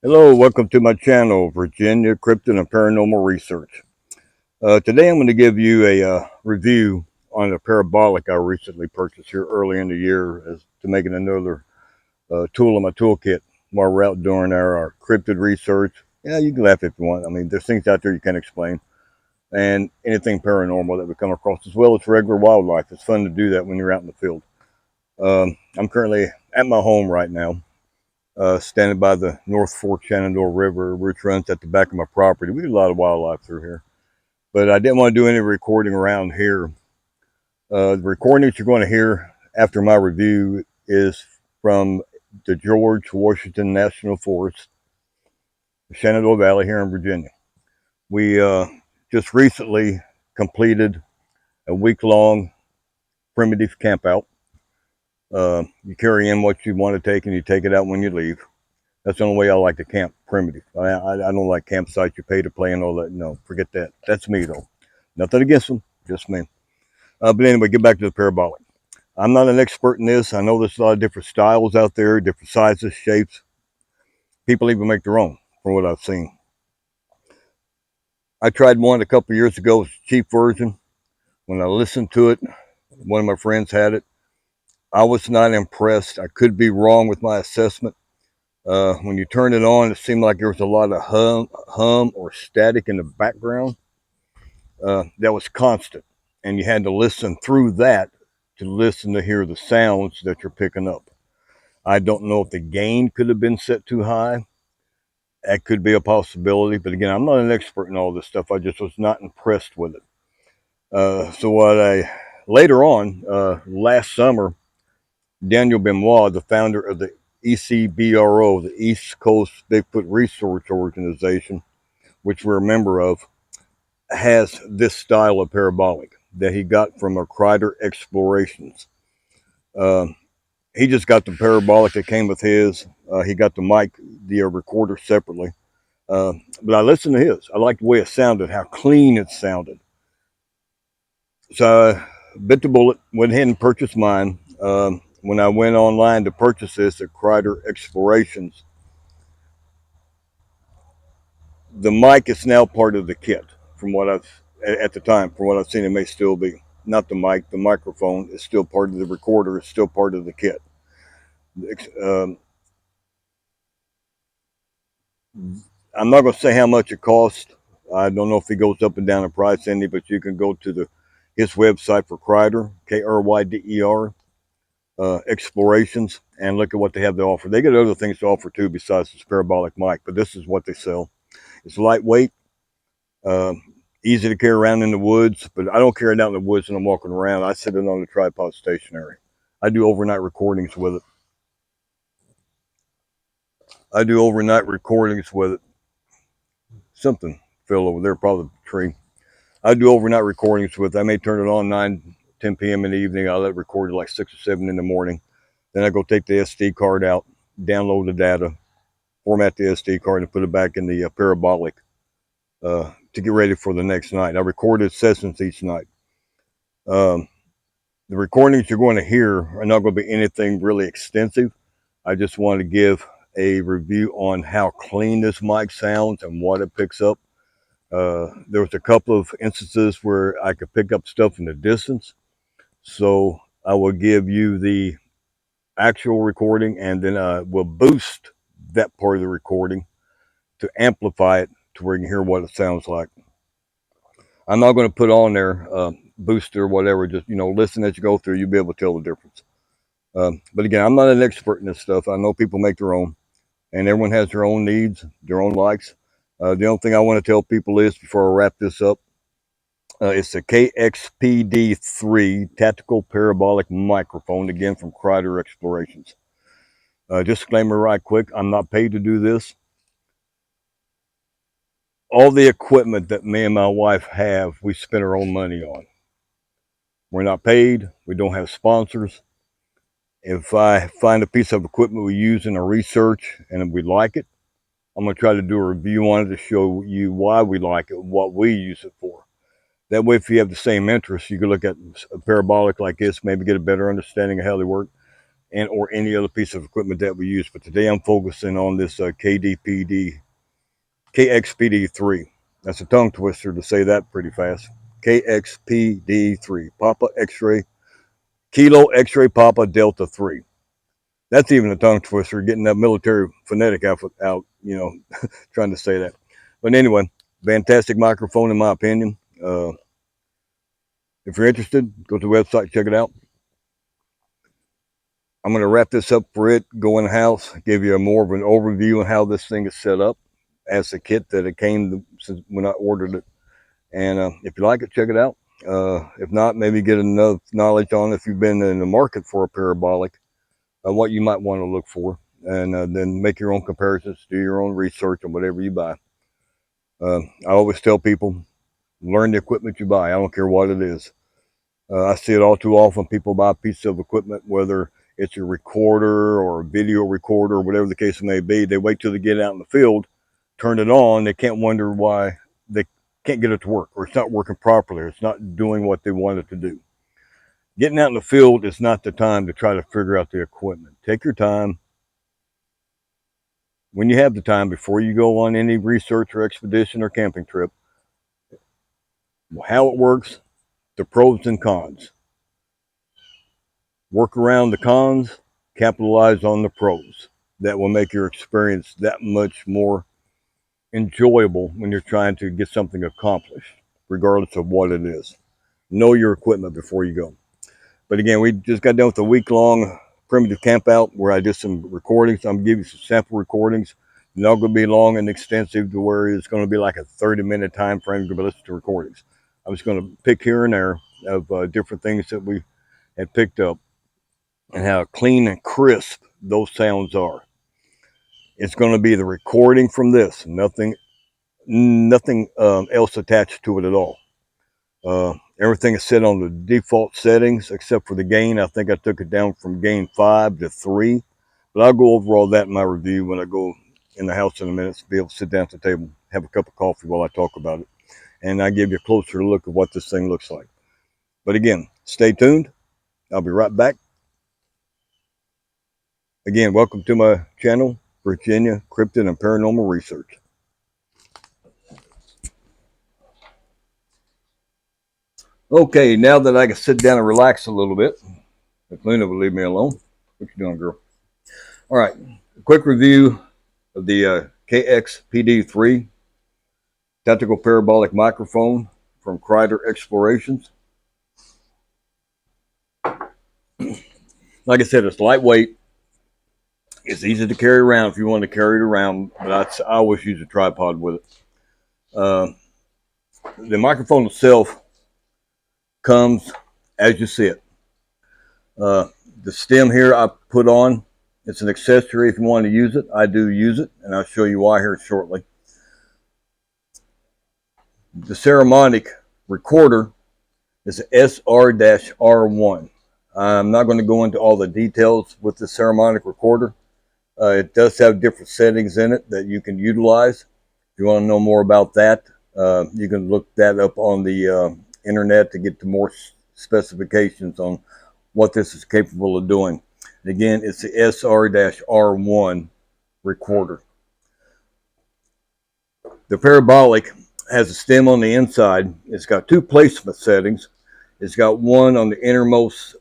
Hello, welcome to my channel, Virginia Cryptid and Paranormal Research. Today I'm going to give you a review on a parabolic I recently purchased here early in the year as to make it another tool in my toolkit while we're out doing our cryptid research. Yeah, you can laugh if you want. I mean, there's things out there you can't explain. And anything paranormal that we come across, as well as regular wildlife. It's fun to do that when you're out in the field. I'm currently at my home right now. Standing by the North Fork Shenandoah River, which runs at the back of my property. We get a lot of wildlife through here, but I didn't want to do any recording around here. The recording that you're going to hear after my review is from the George Washington National Forest, the Shenandoah Valley here in Virginia. We just recently completed a week-long primitive campout. You carry in what you want to take and you take it out when you leave. That's the only way I like to camp primitive. I don't like campsites you pay to play and all that. No, forget that. That's me, though. Nothing against them, just me. But anyway, get back to the parabolic. I'm not an expert in this. I know there's a lot of different styles out there, different sizes, shapes. People even make their own, from what I've seen. I tried one a couple years ago. It's a cheap version. When I listened to it, one of my friends had it. I was not impressed. I could be wrong with my assessment. When you turn it on, it seemed like there was a lot of hum or static in the background. That was constant, and you had to listen through that to listen to hear the sounds that you're picking up. I don't know if the gain could have been set too high. That could be a possibility, but again, I'm not an expert in all this stuff. I just was not impressed with it. So what I later on last summer, Daniel Benoit, the founder of the ECBRO, the East Coast Bigfoot Research Organization, which we're a member of, has this style of parabolic that he got from a KRYDER Explorations. Uh, he just got the parabolic that came with his. He got the mic, the recorder separately. But I listened to his. I liked the way it sounded, how clean it sounded. So I bit the bullet, went ahead and purchased mine. When I went online to purchase this at KRYDER Explorations, the mic is now part of the kit. From what I've at the time, from what I've seen, it may still be not the mic. The microphone is still part of the recorder. It's still part of the kit. Um, I'm not going to say how much it costs. I don't know if it goes up and down in price any, but you can go to his website for KRYDER, KRYDER Explorations, and look at what they have to offer. They get other things to offer too besides this parabolic mic, but this is what they sell. It's lightweight, easy to carry around in the woods, but I don't carry it out in the woods when I'm walking around. I sit it on the tripod stationary. I do overnight recordings with it. Something fell over there, probably the tree. I do overnight recordings with it. I may turn it on 9, 10 p.m. in the evening. I let it record at like 6 or 7 in the morning. Then I go take the SD card out, download the data, format the SD card, and put it back in the parabolic to get ready for the next night. I recorded sessions each night. The recordings you're going to hear are not going to be anything really extensive. I just want to give a review on how clean this mic sounds and what it picks up. There was a couple of instances where I could pick up stuff in the distance. So I will give you the actual recording, and then we'll boost that part of the recording to amplify it to where you can hear what it sounds like. I'm not going to put on there booster or whatever. Just, listen as you go through. You'll be able to tell the difference. But again, I'm not an expert in this stuff. I know people make their own, and everyone has their own needs, their own likes. The only thing I want to tell people is, before I wrap this up, it's the KXPD3 Tactical Parabolic Microphone, again from KRYDER Explorations. Disclaimer right quick, I'm not paid to do this. All the equipment that me and my wife have, we spend our own money on. We're not paid. We don't have sponsors. If I find a piece of equipment we use in our research and we like it, I'm going to try to do a review on it to show you why we like it, what we use it for. That way, if you have the same interest, you can look at a parabolic like this, maybe get a better understanding of how they work. and or any other piece of equipment that we use. But today I'm focusing on this KXPD3. That's a tongue twister to say that pretty fast. KXPD3, Papa X-ray, Kilo X-ray Papa Delta 3. That's even a tongue twister, getting that military phonetic out, you know, trying to say that. But anyway, fantastic microphone in my opinion. If you're interested, go to the website, check it out. I'm going to wrap this up for it, go in the house, give you more of an overview on how this thing is set up as a kit that it came since when I ordered it. And if you like it, check it out. If not, maybe get enough knowledge on if you've been in the market for a parabolic, what you might want to look for, and then make your own comparisons, do your own research on whatever you buy. I always tell people, learn the equipment you buy. I don't care what it is. I see it all too often. People buy a piece of equipment, whether it's a recorder or a video recorder or whatever the case may be. They wait till they get out in the field, turn it on. They can't wonder why they can't get it to work, or it's not working properly, or it's not doing what they want it to do. Getting out in the field is not the time to try to figure out the equipment. Take your time. When you have the time, before you go on any research or expedition or camping trip, how it works, the pros and cons. Work around the cons, capitalize on the pros. That will make your experience that much more enjoyable when you're trying to get something accomplished, regardless of what it is. Know your equipment before you go. But again, we just got done with a week-long primitive camp out where I did some recordings. I'm going to give you some sample recordings. Not going to be long and extensive to where it's going to be like a 30-minute time frame to listen to recordings. I'm just going to pick here and there of different things that we had picked up and how clean and crisp those sounds are. It's going to be the recording from this, nothing else attached to it at all. Everything is set on the default settings except for the gain. I think I took it down from gain 5 to 3, but I'll go over all that in my review when I go in the house in a minute to be able to sit down at the table, have a cup of coffee while I talk about it, and I give you a closer look at what this thing looks like. But again, stay tuned. I'll be right back. Again, welcome to my channel, Virginia Cryptid and Paranormal Research. Okay, now that I can sit down and relax a little bit, if Luna will leave me alone. What you doing, girl? All right, a quick review of the KXPD3 Tactical Parabolic Microphone from KRYDER Explorations. Like I said, it's lightweight. It's easy to carry around if you want to carry it around, but I always use a tripod with it. The microphone itself comes as you see it. The stem here I put on, it's an accessory if you want to use it. I do use it, and I'll show you why here shortly. The ceremonic recorder is an SR-R1. I'm not going to go into all the details with the ceremonic recorder. It does have different settings in it that you can utilize. If you want to know more about that, you can look that up on the internet to get to more specifications on what this is capable of doing. And again, it's the SR-R1 recorder. The parabolic has a stem on the inside. It's got two placement settings. It's got one on the innermost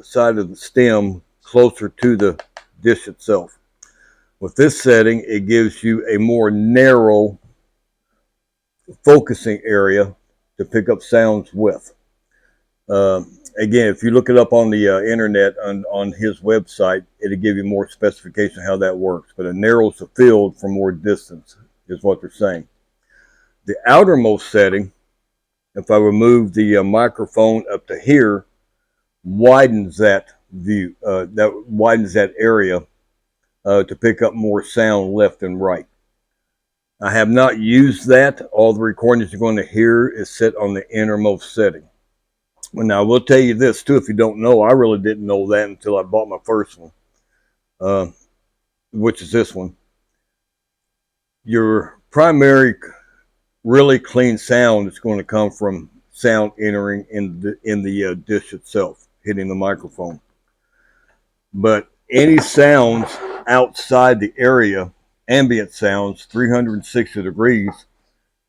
side of the stem closer to the dish itself. With this setting, it gives you a more narrow focusing area to pick up sounds with. Again, if you look it up on the internet on his website, it'll give you more specification how that works. But it narrows the field for more distance, is what they're saying. The outermost setting, if I remove the microphone up to here, widens that view, that widens that area to pick up more sound left and right. I have not used that. All the recordings you're going to hear is set on the innermost setting. Well, now, I will tell you this, too, if you don't know. I really didn't know that until I bought my first one, which is this one. Your primary really clean sound is going to come from sound entering in the dish itself, hitting the microphone. But any sounds outside the area, ambient sounds, 360 degrees,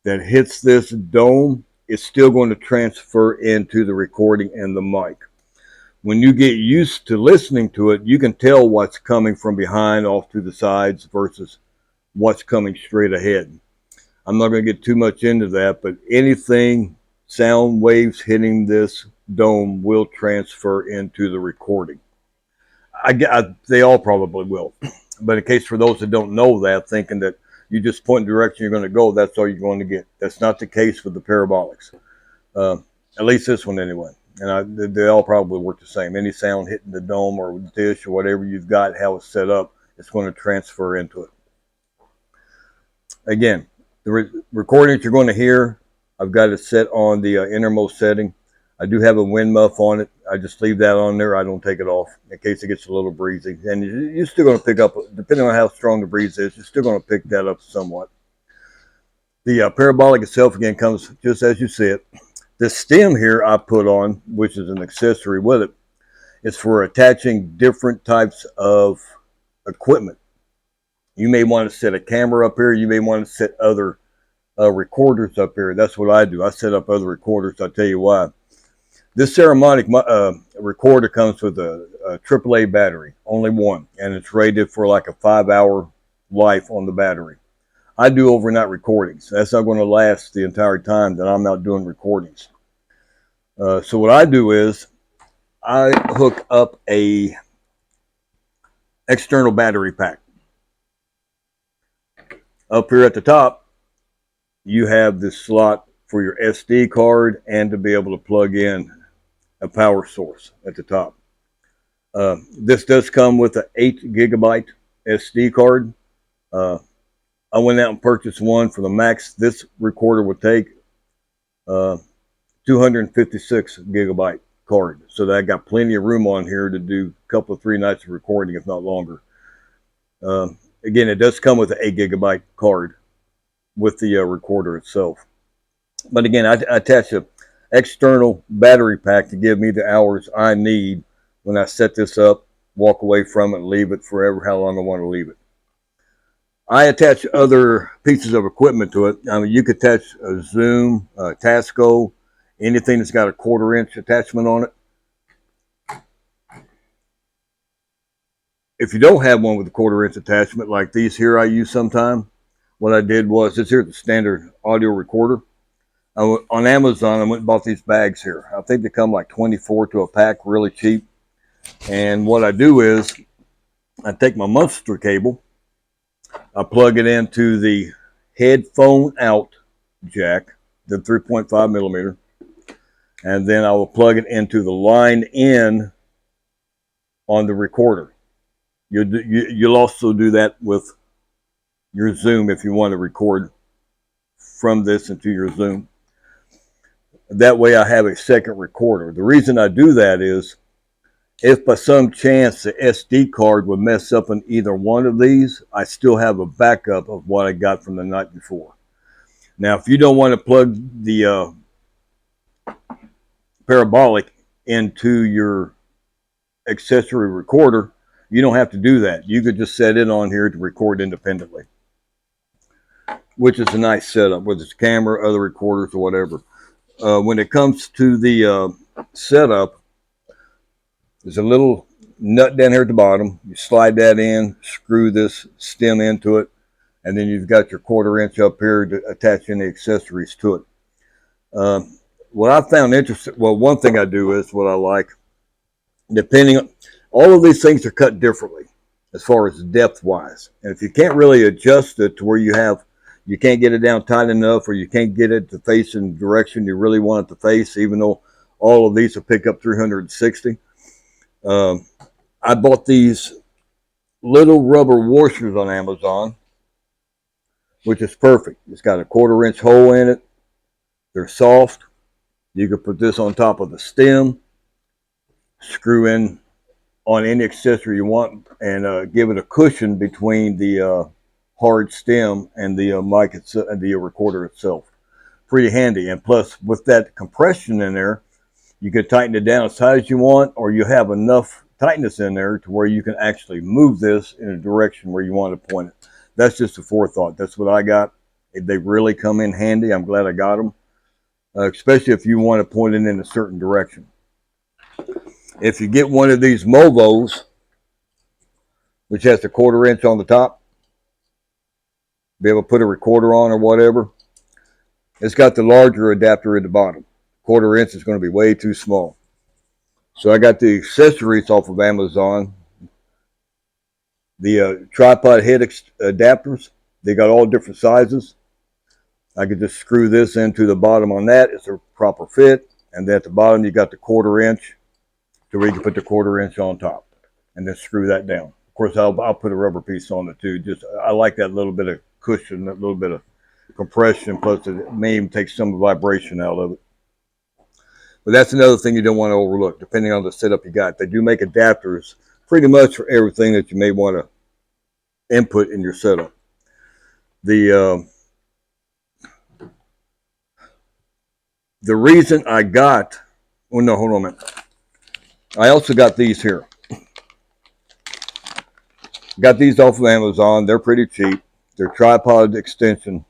that hits this dome, is still going to transfer into the recording and the mic. When you get used to listening to it, you can tell what's coming from behind, off to the sides, versus what's coming straight ahead. I'm not going to get too much into that, but anything, sound waves hitting this dome will transfer into the recording. They all probably will. But in case for those that don't know that, thinking that you just point the direction you're going to go, that's all you're going to get. That's not the case with the parabolics. At least this one anyway. And they all probably work the same. Any sound hitting the dome or dish or whatever you've got, how it's set up, it's going to transfer into it. Again, the recording that you're going to hear, I've got it set on the innermost setting. I do have a wind muff on it. I just leave that on there. I don't take it off in case it gets a little breezy. And you're still going to pick up, depending on how strong the breeze is, you're still going to pick that up somewhat. The parabolic itself, again, comes just as you see it. The stem here I put on, which is an accessory with it, is for attaching different types of equipment. You may want to set a camera up here. You may want to set other recorders up here. That's what I do. I set up other recorders. I'll tell you why. This ceramic recorder comes with a AAA battery, only one, and it's rated for like a 5-hour life on the battery. I do overnight recordings. That's not going to last the entire time that I'm out doing recordings. So what I do is I hook up a external battery pack. Up here at the top, you have this slot for your SD card and to be able to plug in a power source at the top. This does come with an 8 gigabyte SD card. I went out and purchased one for the max this recorder would take, 256 gigabyte card. So that I got plenty of room on here to do a couple of 3 nights of recording, if not longer. Again, it does come with an 8 gigabyte card with the recorder itself. But again, I attach an external battery pack to give me the hours I need when I set this up, walk away from it, and leave it forever, how long I want to leave it. I attach other pieces of equipment to it. I mean, you could attach a zoom, a Tasco, anything that's got a 1/4 inch attachment on it. If you don't have one with a 1/4 inch attachment, like these here I use sometime, what I did was, this here's the standard audio recorder. On Amazon, I went and bought these bags here. I think they come like 24 to a pack, really cheap. And what I do is, I take my Munster cable, I plug it into the headphone out jack, the 3.5 millimeter, and then I will plug it into the line in on the recorder. You'll also do that with your Zoom if you want to record from this into your Zoom. That way I have a second recorder. The reason I do that is, if by some chance the SD card would mess up on either one of these, I still have a backup of what I got from the night before. Now, if you don't want to plug the parabolic into your accessory recorder, you don't have to do that. You could just set it on here to record independently, which is a nice setup, whether it's camera, other recorders, or whatever. When it comes to the setup, there's a little nut down here at the bottom. You slide that in, screw this stem into it, and then you've got your 1/4 inch up here to attach any accessories to it. What I found interesting, well, one thing I do is what I like, depending on, all of these things are cut differently as far as depth wise. And if you can't really adjust it to where you can't get it down tight enough, or you can't get it to face in the direction you really want it to face, even though all of these will pick up 360. I bought these little rubber washers on Amazon, which is perfect. It's got a 1/4 inch hole in it. They're soft. You can put this on top of the stem, screw in on any accessory you want, and give it a cushion between the hard stem and the mic itself, and the recorder itself. Pretty handy. And plus, with that compression in there, you can tighten it down as tight as you want, or you have enough tightness in there to where you can actually move this in a direction where you want to point it. That's just a forethought. That's what I got. They really come in handy. I'm glad I got them, especially if you want to point it in a certain direction. If you get one of these Movos, which has the 1/4 inch on the top, be able to put a recorder on or whatever, it's got the larger adapter at the bottom. 1/4 inch is going to be way too small. So I got the accessories off of Amazon. The tripod head adapters, they got all different sizes. I could just screw this into the bottom on that. It's a proper fit. And then at the bottom, you got the 1/4 inch to where you can put the 1/4 inch on top and then screw that down. Of course, I'll put a rubber piece on it too. Just I like that little bit of cushion, that little bit of compression, plus it may even take some vibration out of it. But that's another thing you don't want to overlook, depending on the setup you got. They do make adapters pretty much for everything that you may want to input in your setup. The reason I got, oh no, hold on a minute. I also got these here. Got these off of Amazon. They're pretty cheap. They're tripod extension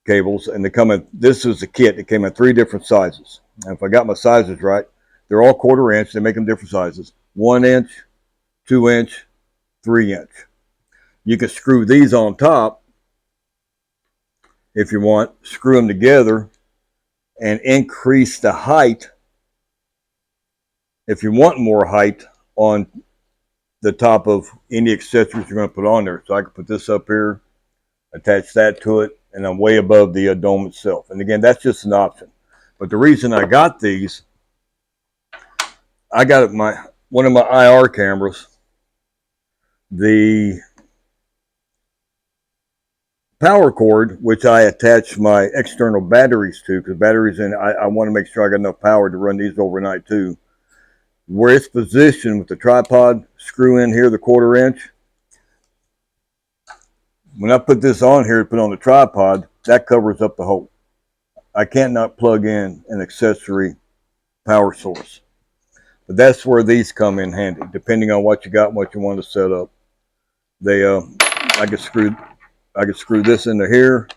cables, and they come in, this is a kit. It came in 3 different sizes. And if I got my sizes right, they're all 1/4 inch. They make them different sizes. 1 inch, 2 inch, 3 inch. You can screw these on top if you want, screw them together and increase the height if you want more height on the top of any accessories you're going to put on there. So I can put this up here, attach that to it, and I'm way above the dome itself. And again, that's just an option. But the reason I got these, I got one of my IR cameras, the power cord, which I attach my external batteries to, because batteries in, I want to make sure I got enough power to run these overnight too. Where it's positioned with the tripod screw in here, the 1/4 inch. When I put this on here to put on the tripod, that covers up the hole. I can't not plug in an accessory power source. But that's where these come in handy, depending on what you got and what you want to set up. They, I could screw this into here.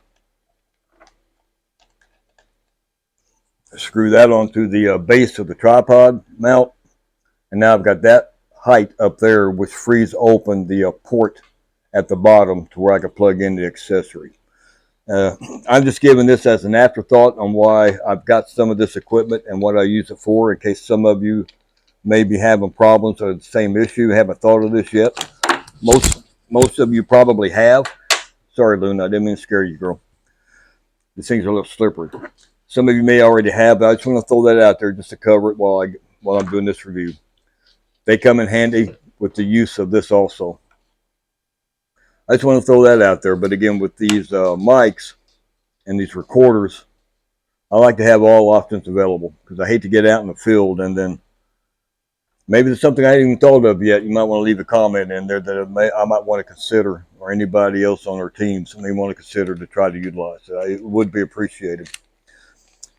Screw that onto the base of the tripod mount. And now I've got that height up there, which frees open the port at the bottom to where I can plug in the accessory. I'm just giving this as an afterthought on why I've got some of this equipment and what I use it for, in case some of you may be having problems or the same issue, haven't thought of this yet. Most of you probably have. Sorry, Luna, I didn't mean to scare you, girl. These things are a little slippery. Some of you may already have, but I just want to throw that out there just to cover it while I'm doing this review. They come in handy with the use of this also. I just want to throw that out there. But again, with these mics and these recorders, I like to have all options available, because I hate to get out in the field and then maybe there's something I haven't even thought of yet. You might want to leave a comment in there that I might want to consider, or anybody else on our teams may want to consider to try to utilize. It would be appreciated.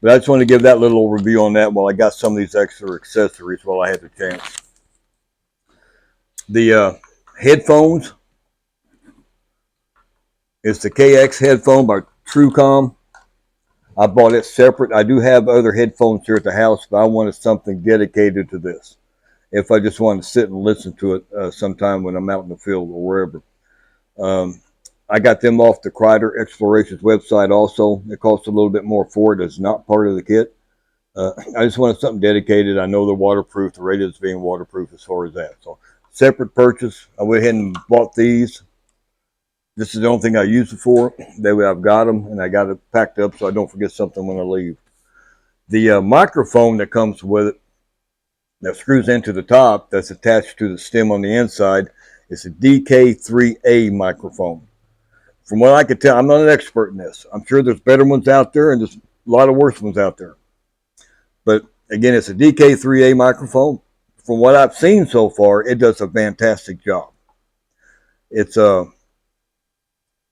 But I just want to give that little overview on that while I got some of these extra accessories while I had the chance. The headphones is the KX headphone by TrueCom. I bought it separate. I do have other headphones here at the house, but I wanted something dedicated to this, if I just wanted to sit and listen to it sometime when I'm out in the field or wherever. I got them off the KRYDER Exploration's website also. It costs a little bit more for it. It's not part of the kit. I just wanted something dedicated. I know they're waterproof. The rated is being waterproof as far as that. So separate purchase. I went ahead and bought these. This is the only thing I use it for. That way I've got them, and I got it packed up so I don't forget something when I leave. The microphone that comes with it, that screws into the top, that's attached to the stem on the inside, is a DK3A microphone. From what I could tell, I'm not an expert in this. I'm sure there's better ones out there, and there's a lot of worse ones out there. But again, it's a DK3A microphone. From what I've seen so far, it does a fantastic job. It's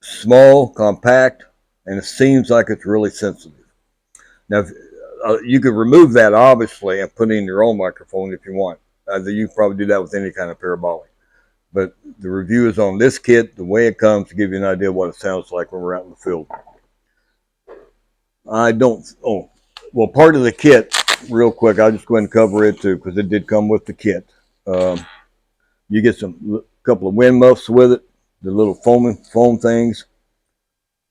small, compact, and it seems like it's really sensitive. Now, you could remove that, obviously, and put in your own microphone if you want. You can probably do that with any kind of parabolic. But the review is on this kit, the way it comes, to give you an idea of what it sounds like when we're out in the field. Well, part of the kit, real quick, I'll just go ahead and cover it too, because it did come with the kit. You get a couple of wind muffs with it, the little foam things.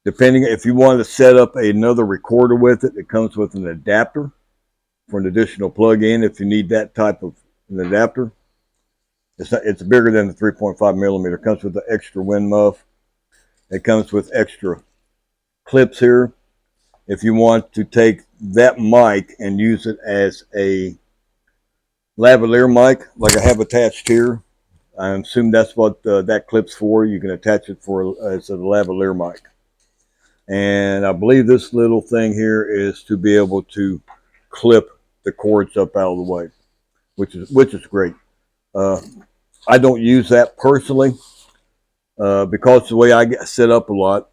Depending if you want to set up another recorder with it, it comes with an adapter for an additional plug-in if you need that type of an adapter. It's bigger than the 3.5 millimeter. It comes with the extra wind muff. It comes with extra clips here. If you want to take that mic and use it as a lavalier mic, like I have attached here, I assume that's what that clip's for. You can attach it as a lavalier mic. And I believe this little thing here is to be able to clip the cords up out of the way, which is great. I don't use that personally because the way I get set up a lot.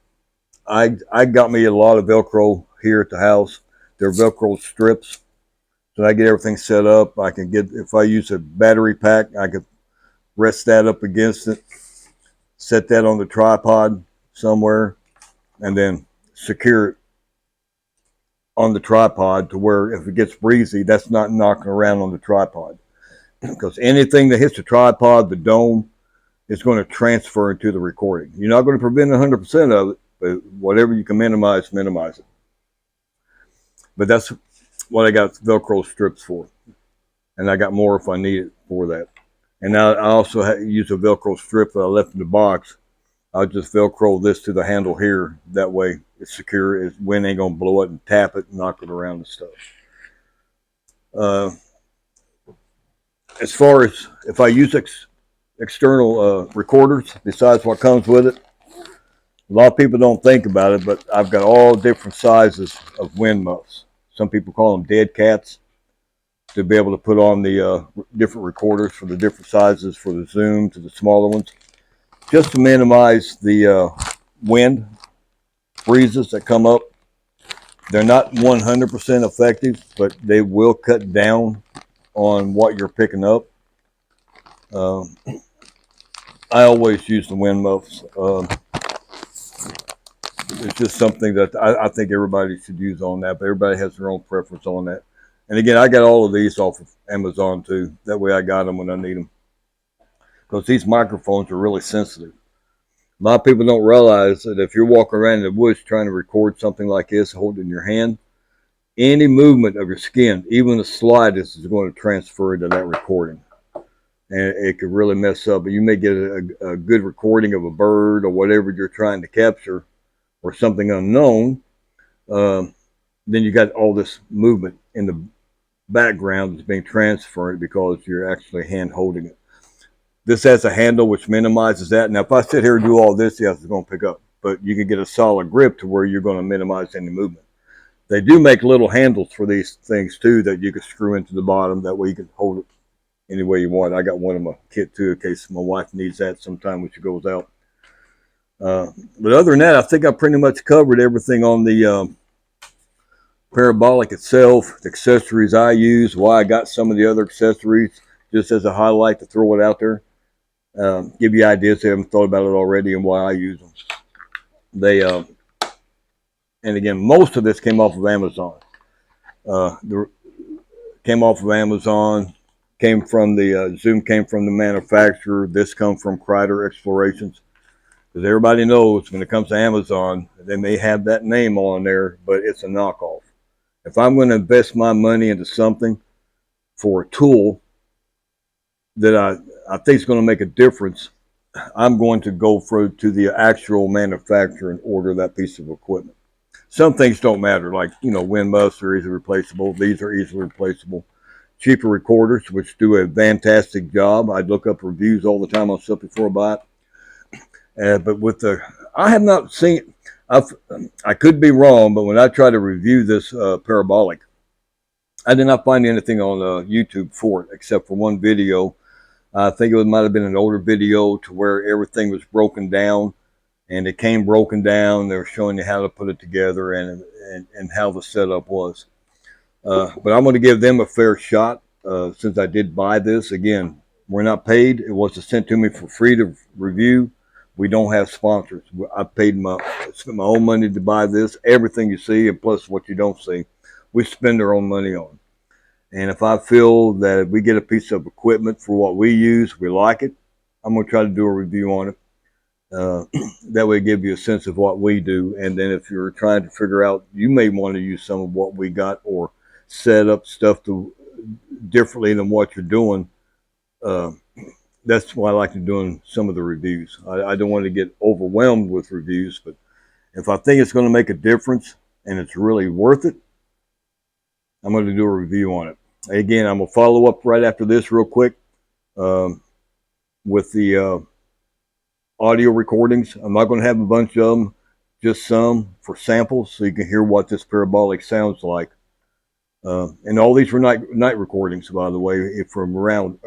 I got me a lot of Velcro here at the house. They're Velcro strips, so I get everything set up. I can get, if I use a battery pack, I could rest that up against it, set that on the tripod somewhere, and then secure it on the tripod to where if it gets breezy, that's not knocking around on the tripod. Because anything that hits the tripod, the dome, is going to transfer into the recording. You're not going to prevent 100% of it, but whatever you can minimize, minimize it. But that's what I got Velcro strips for. And I got more if I need it for that. And now I also use a Velcro strip that I left in the box. I'll just Velcro this to the handle here. That way it's secure. Wind ain't going to blow it and tap it and knock it around and stuff. As far as if I use external recorders besides what comes with it, a lot of people don't think about it, but I've got all different sizes of wind muffs. Some people call them dead cats, to be able to put on the different recorders for the different sizes, for the zoom to the smaller ones, just to minimize the wind breezes that come up. They're not 100% effective, but they will cut down on what you're picking up. I always use the wind muffs. It's just something that I think everybody should use on that, but everybody has their own preference on that. And again, I got all of these off of Amazon too. That way I got them when I need them. Because these microphones are really sensitive. A lot of people don't realize that if you're walking around in the woods trying to record something like this, hold it in your hand, any movement of your skin, even the slightest, is going to transfer into that recording. And it could really mess up. But you may get a good recording of a bird or whatever you're trying to capture, or something unknown. Then you got all this movement in the background that's being transferred because you're actually hand holding it. This has a handle which minimizes that. Now, if I sit here and do all this, yes, it's going to pick up. But you can get a solid grip to where you're going to minimize any movement. They do make little handles for these things too that you can screw into the bottom. That way you can hold it any way you want. I got one in my kit too in case my wife needs that sometime when she goes out. But other than that, I think I pretty much covered everything on the parabolic itself, the accessories I use, why I got some of the other accessories, just as a highlight to throw it out there. Give you ideas if you haven't thought about it already and why I use them. And again, most of this came off of Amazon. Came off of Amazon, came from the Zoom came from the manufacturer. This comes from KRYDER Explorations. Because everybody knows when it comes to Amazon, they may have that name on there, but it's a knockoff. If I'm going to invest my money into something for a tool that I think is going to make a difference, I'm going to go to the actual manufacturer and order that piece of equipment. Some things don't matter, like, wind muffs are easily replaceable. These are easily replaceable. Cheaper recorders, which do a fantastic job. I look up reviews all the time on stuff before I buy it. But I have not seen, I could be wrong, but when I try to review this parabolic, I did not find anything on YouTube for it, except for one video. I think it might have been an older video to where everything was broken down, and it came broken down. They were showing you how to put it together and how the setup was. But I'm going to give them a fair shot since I did buy this. Again, we're not paid. It was sent to me for free to review. We don't have sponsors. I spent my own money to buy this. Everything you see, and plus what you don't see, we spend our own money on. And if I feel that if we get a piece of equipment for what we use, we like it, I'm going to try to do a review on it. That way give you a sense of what we do. And then if you're trying to figure out, you may want to use some of what we got or set up stuff to differently than what you're doing. Uh, that's why I like to doing some of the reviews. I don't want to get overwhelmed with reviews, but if I think it's going to make a difference and it's really worth it, I'm going to do a review on it. Again, I'm going to follow up right after this real quick with the audio recordings. I'm not going to have a bunch of them, just some for samples so you can hear what this parabolic sounds like. And all these were night recordings, by the way, from around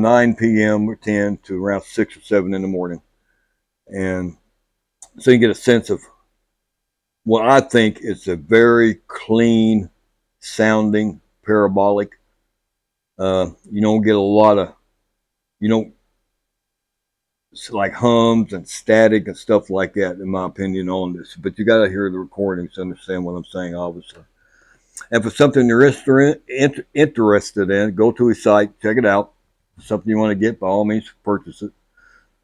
9 p.m. or 10 to around 6 or 7 in the morning. And so you get a sense of what I think is a very clean sounding parabolic. You don't get a lot of, like hums and static and stuff like that, in my opinion, on this. But you got to hear the recordings to understand what I'm saying, obviously. And for something you're interested in, go to his site, check it out. If something you want to get, by all means, purchase it.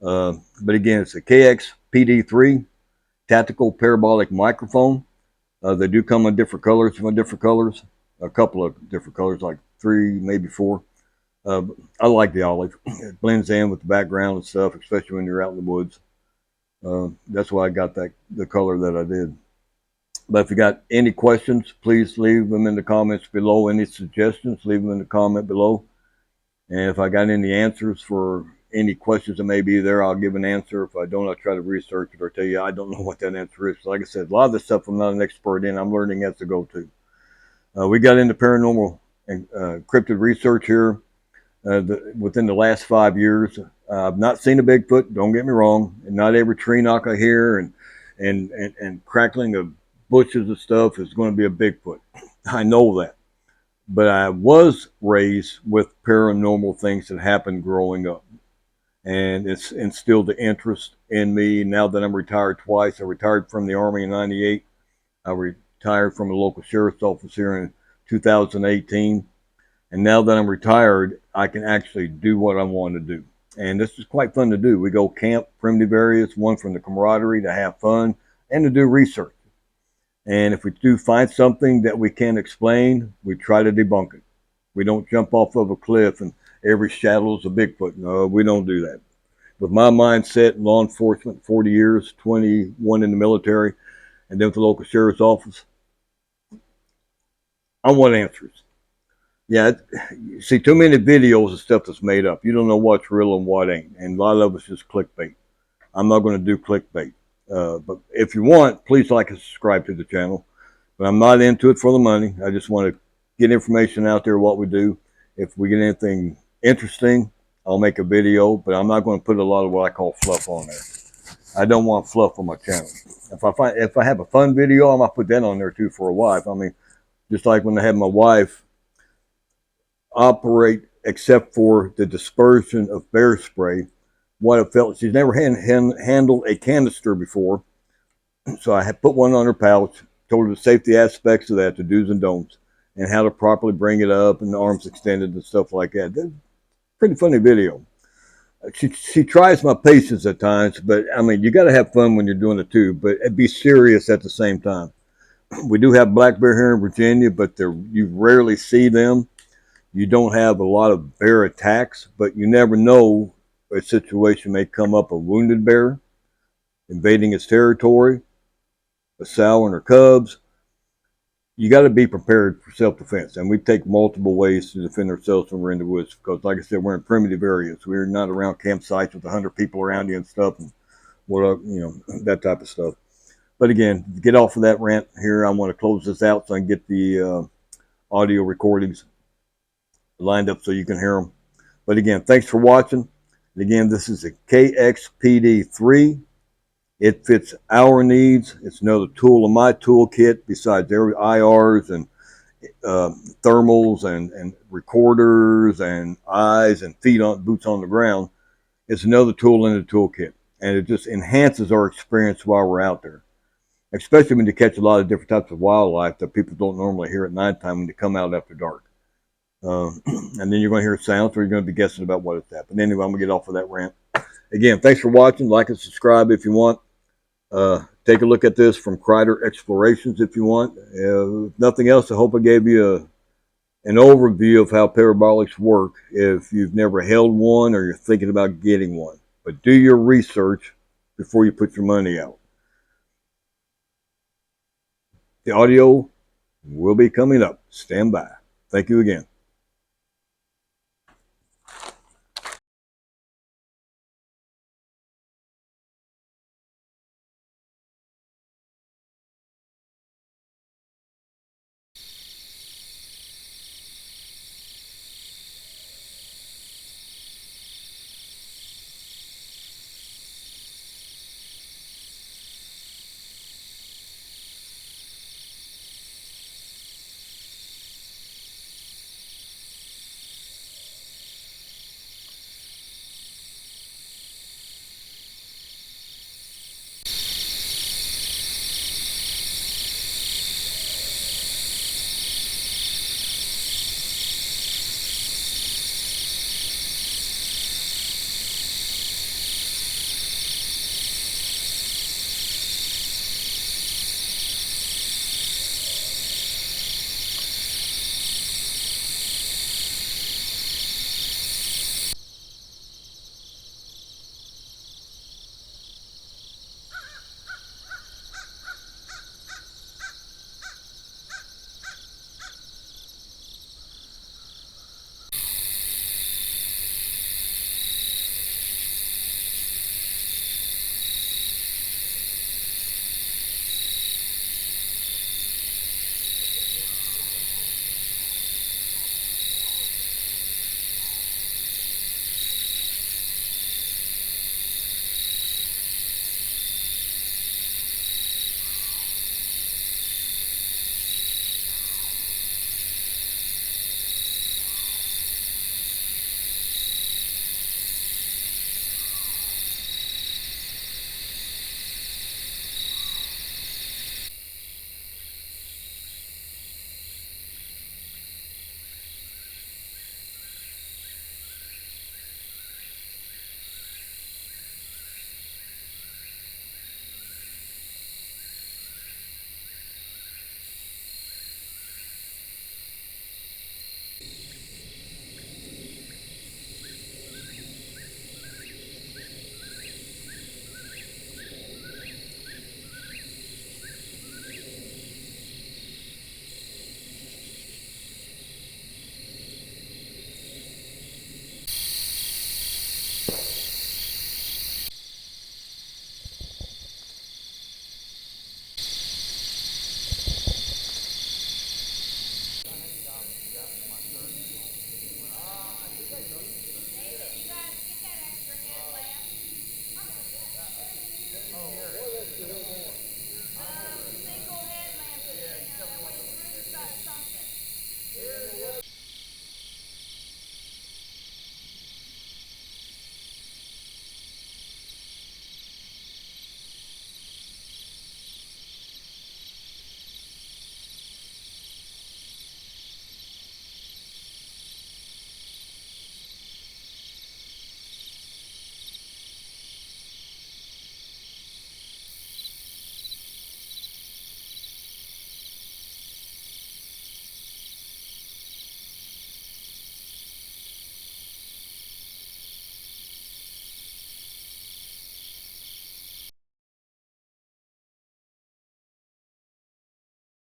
But again, it's a KXPD3 Tactical Parabolic Microphone. They do come in different colors, a couple of different colors, like 3, maybe 4. I like the olive. It blends in with the background and stuff, especially when you're out in the woods. That's why I got the color that I did. But if you got any questions, please leave them in the comments below. Any suggestions, leave them in the comment below. And if I got any answers for any questions that may be there, I'll give an answer. If I don't, I'll try to research it or tell you I don't know what that answer is. So like I said, a lot of this stuff I'm not an expert in. I'm learning as I go to. We got into paranormal and cryptid research here within the last 5 years. I've not seen a Bigfoot, don't get me wrong. And not every tree knock I hear and crackling of bushes and stuff is going to be a Bigfoot. I know that. But I was raised with paranormal things that happened growing up. And it's instilled the interest in me now that I'm retired twice. I retired from the Army in '98. I retired from a local sheriff's office here in 2018. And now that I'm retired, I can actually do what I want to do. And this is quite fun to do. We go camp, primitive areas, one from the camaraderie to have fun and to do research. And if we do find something that we can't explain, we try to debunk it. We don't jump off of a cliff and every shadow is a Bigfoot. No, we don't do that. With my mindset in law enforcement, 40 years, 21 in the military, and then with the local sheriff's office, I want answers. Yeah, you see too many videos of stuff that's made up. You don't know what's real and what ain't. And a lot of it's just clickbait. I'm not going to do clickbait. But if you want, please like and subscribe to the channel. But I'm not into it for the money. I just want to get information out there, what we do. If we get anything interesting, I'll make a video. But I'm not going to put a lot of what I call fluff on there. I don't want fluff on my channel. If I have a fun video, I might put that on there too for a wife. I mean, just like when I had my wife operate, except for the dispersion of bear spray, what I felt, she's never handled a canister before. So I had put one on her pouch, told her the safety aspects of that, the do's and don'ts, and how to properly bring it up and the arms extended and stuff like that. That's pretty funny video. She tries my patience at times, but I mean, you got to have fun when you're doing it too, but be serious at the same time. We do have black bear here in Virginia, but you rarely see them. You don't have a lot of bear attacks, but you never know. A situation may come up, a wounded bear invading its territory, a sow and her cubs. You got to be prepared for self-defense, and we take multiple ways to defend ourselves when we're in the woods, because like I said, we're in primitive areas. We're not around campsites with 100 people around you and stuff, and that type of stuff. But again, to get off of that rant here, I want to close this out so I can get the audio recordings lined up so you can hear them. But again, thanks for watching. And again, this is a KXPD3. It fits our needs. It's another tool in my toolkit besides their IRs and thermals and recorders and eyes and feet on boots on the ground. It's another tool in the toolkit, and it just enhances our experience while we're out there, especially when you catch a lot of different types of wildlife that people don't normally hear at nighttime when you come out after dark. And then you're going to hear sounds, or you're going to be guessing about what it's at. But anyway, I'm going to get off of that rant. Again, thanks for watching. Like and subscribe if you want. Take a look at this from KRYDER Explorations if you want. If nothing else, I hope I gave you an overview of how parabolics work if you've never held one or you're thinking about getting one. But do your research before you put your money out. The audio will be coming up. Stand by. Thank you again.